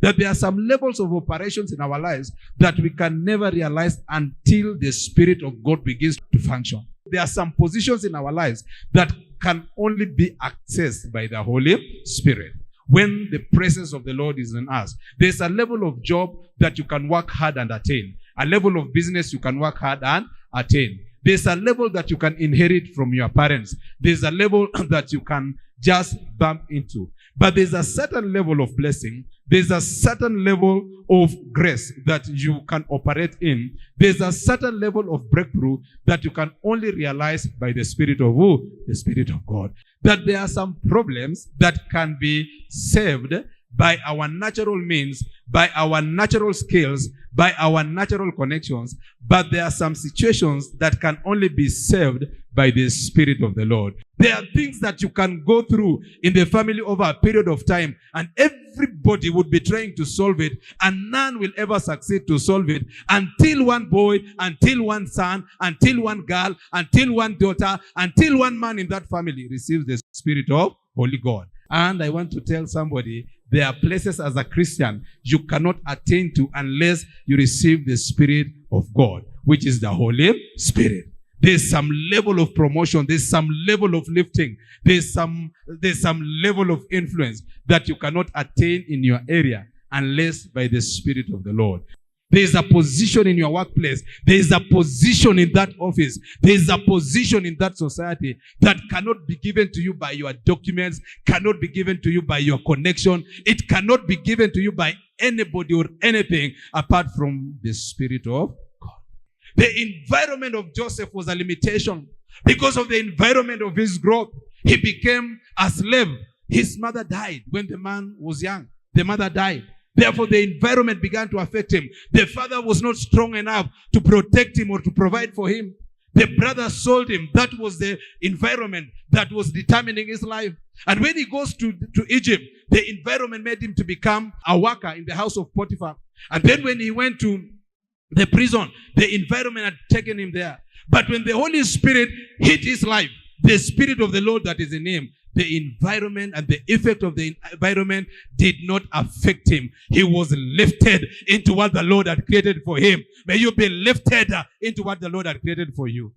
That there are some levels of operations in our lives that we can never realize until the Spirit of God begins to function. There are some positions in our lives that can only be accessed by the Holy Spirit when the presence of the Lord is in us. There's a level of job that you can work hard and attain. A level of business you can work hard and attain. There's a level that you can inherit from your parents. There's a level that you can just bump into. But there's a certain level of blessing. There's a certain level of grace that you can operate in. There's a certain level of breakthrough that you can only realize by the Spirit of who? The Spirit of God. That there are some problems that can be saved by our natural means, by our natural skills, by our natural connections. But there are some situations that can only be saved by the Spirit of the Lord. There are things that you can go through in the family over a period of time, and everybody would be trying to solve it, and none will ever succeed to solve it until one boy, until one son, until one girl, until one daughter, until one man in that family receives the Spirit of Holy God. And I want to tell somebody, there are places as a Christian you cannot attain to unless you receive the Spirit of God, which is the Holy Spirit. There's some level of promotion. There's some level of lifting. There's some level of influence that you cannot attain in your area unless by the Spirit of the Lord. There's a position in your workplace. There's a position in that office. There's a position in that society that cannot be given to you by your documents, cannot be given to you by your connection. It cannot be given to you by anybody or anything apart from the Spirit of God. The environment of Joseph was a limitation. Because of the environment of his growth, he became a slave. His mother died when the man was young. The mother died. Therefore, the environment began to affect him. The father was not strong enough to protect him or to provide for him. The brother sold him. That was the environment that was determining his life. And when he goes to Egypt, the environment made him to become a worker in the house of Potiphar. And then when he went to the prison, the environment had taken him there. But when the Holy Spirit hit his life, the Spirit of the Lord that is in him, the environment and the effect of the environment did not affect him. He was lifted into what the Lord had created for him. May you be lifted into what the Lord had created for you.